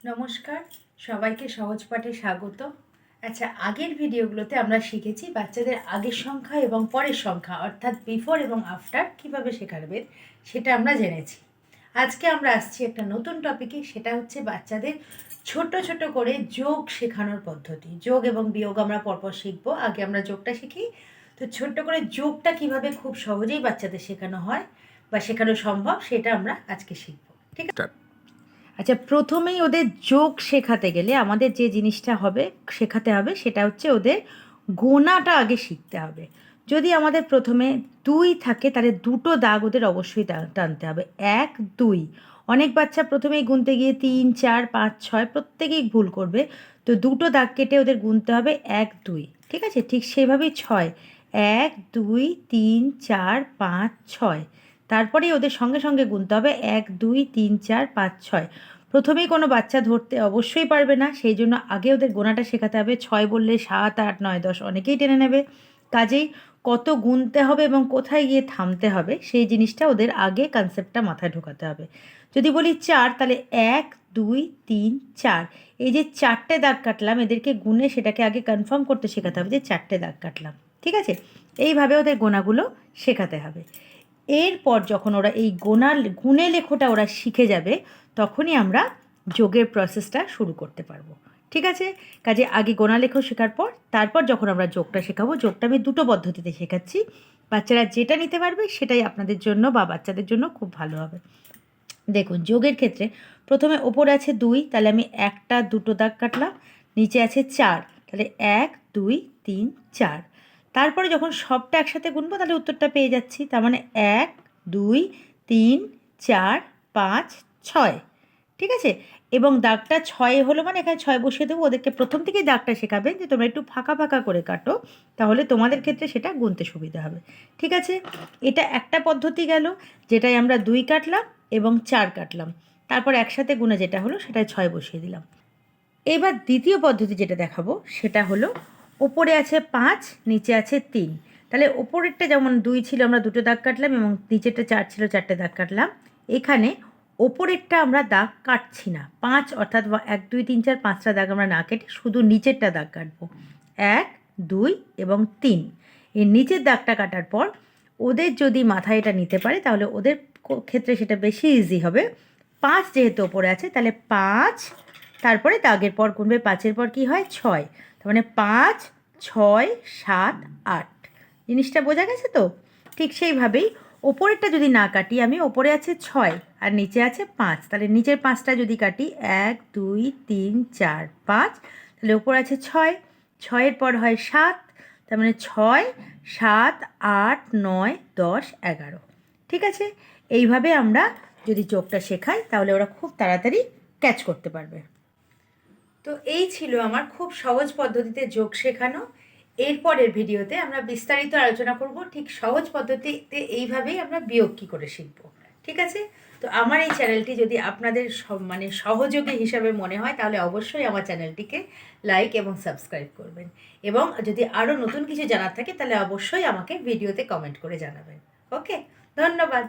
নমস্কার, সবাইকে সহজ পাঠে স্বাগত। আচ্ছা, আগের ভিডিওগুলোতে আমরা শিখেছি বাচ্চাদের আগের সংখ্যা এবং পরের সংখ্যা অর্থাৎ বিফোর এবং আফটার কীভাবে শেখাবেন সেটা আমরা জেনেছি। আজকে আমরা আসছি একটা নতুন টপিকে, সেটা হচ্ছে বাচ্চাদের ছোট ছোট করে যোগ শেখানোর পদ্ধতি। যোগ এবং বিয়োগ আমরা পরপর শিখব। আগে আমরা যোগটা শিখি। তো ছোট্ট করে যোগটা কিভাবে খুব সহজেই বাচ্চাদের শেখানো হয় বা শেখানো সম্ভব সেটা আমরা আজকে শিখব। ঠিক আছে? আচ্ছা, প্রথমেই ওদের যোগ শেখাতে গেলে আমাদের যে জিনিসটা শেখাতে হবে সেটা হচ্ছে ওদের গোনাটা আগে শিখতে হবে। যদি আমাদের প্রথমে 2 থাকে তাহলে দুটো দাগ ওদের অবশ্যই টানতে হবে। 1, 2। অনেক বাচ্চা প্রথমেই গুনতে গিয়ে 3, 4, 5, 6 প্রত্যেকেই ভুল করবে। তো দুটো দাগ কেটে ওদের গুনতে হবে 1, 2। ঠিক আছে? ঠিক সেভাবেই 6। 1, 2, 3, 4, 5, 6। তারপরেই ওদের সঙ্গে সঙ্গে গুনতে হবে 1, 2, 3, 4, 5, 6। প্রথমেই কোনো বাচ্চা ধরতে অবশ্যই পারবে না, সেই জন্য আগে ওদের গোনাটা শেখাতে হবে। 6 বললে 7, 8, 9, 10 অনেকেই টেনে নেবে। কাজেই কত গুনতে হবে এবং কোথায় গিয়ে থামতে হবে সেই জিনিসটা ওদের আগে কনসেপ্টটা মাথায় ঢোকাতে হবে। যদি বলি 4 তাহলে 1, 2, 3, 4। এই যে 4টে দাগ কাটলাম, এদেরকে গুনে সেটাকে আগে কনফার্ম করতে শেখাতে হবে যে 4টে দাগ কাটলাম। ঠিক আছে? এইভাবে ওদের গোনাগুলো শেখাতে হবে। এরপর যখন ওরা এই গুণে লেখোটা ওরা শিখে যাবে, তখনই আমরা যোগের প্রসেসটা শুরু করতে পারবো। ঠিক আছে? কাজে আগে গোনা লেখো শেখার পর তারপর যখন আমরা যোগটা শেখাবো, যোগটা আমি দুটো পদ্ধতিতে শেখাচ্ছি। বাচ্চারা যেটা নিতে পারবে সেটাই আপনাদের জন্য বা বাচ্চাদের জন্য খুব ভালো হবে। দেখুন, যোগের ক্ষেত্রে প্রথমে ওপরে আছে 2, তাহলে আমি একটা দুটো দাগ কাটলাম। নিচে আছে 4, তাহলে 1, 2, 3, 4। তারপরে যখন সবটা একসাথে গুনবো তাহলে উত্তরটা পেয়ে যাচ্ছি। তার মানে 1, 2, 3, 4, 5, 6। ঠিক আছে? এবং দাগটা 6 হলো মানে এখানে 6 বসিয়ে দেবো। ওদেরকে প্রথম থেকেই দাগটা শেখাবেন যে তোমরা একটু ফাঁকা ফাঁকা করে কাটো, তাহলে তোমাদের ক্ষেত্রে সেটা গুনতে সুবিধা হবে। ঠিক আছে? এটা একটা পদ্ধতি গেল, যেটাই আমরা 2 কাটলাম এবং 4 কাটলাম। তারপর একসাথে গুনে যেটা হলো সেটায় 6 বসিয়ে দিলাম। এবার দ্বিতীয় পদ্ধতি যেটা দেখাবো সেটা হলো, ওপরে আছে 5, নিচে আছে 3। তাহলে ওপরেরটা যেমন 2 ছিল আমরা দুটো দাগ কাটলাম এবং নিচেরটা 4 ছিল 4টে দাগ কাটলাম। এখানে ওপরেরটা আমরা দাগ কাটছি না। 5 অর্থাৎ 1, 2, 3, 4 5টা দাগ আমরা না কেটে শুধু নিচেরটা দাগ কাটবো। 1, 2 এবং 3। এই নিচের দাগটা কাটার পর ওদের যদি মাথায় এটা নিতে পারে তাহলে ওদের ক্ষেত্রে সেটা বেশি ইজি হবে। 5 যেহেতু ওপরে আছে তাহলে 5, তারপরে দাগের পর গুনবে। 5-এর পর কী হয়? 6। তার মানে 5, 6, 7, 8। জিনিসটা বোঝা গেছে তো? ঠিক সেইভাবেই ওপরেরটা যদি না কাটি আমি, ওপরে আছে 6 আর নিচে আছে 5, তাহলে নিচের 5টা যদি কাটি 1, 2, 3, 4, 5, তাহলে ওপর আছে 6, 6-এর পর হয় 7, তার মানে 6, 7, 8, 9, 10, 11। ঠিক আছে? এইভাবে আমরা যদি যোগটা শেখাই তাহলে ওরা খুব তাড়াতাড়ি ক্যাচ করতে পারবে। তো এই ছিল আমার খুব সহজ পদ্ধতিতে যোগ শেখানো। এরপরের ভিডিওতে আমরা বিস্তারিত আলোচনা করব ঠিক সহজ পদ্ধতিতে এইভাবেই আমরা বিয়োগ কী করে শিখব। ঠিক আছে? তো আমার এই চ্যানেলটি যদি আপনাদের সহযোগী হিসাবে মনে হয় তাহলে অবশ্যই আমার চ্যানেলটিকে লাইক এবং সাবস্ক্রাইব করবেন। এবং যদি আরও নতুন কিছু জানার থাকে তাহলে অবশ্যই আমাকে ভিডিওতে কমেন্ট করে জানাবেন। ওকে? ধন্যবাদ।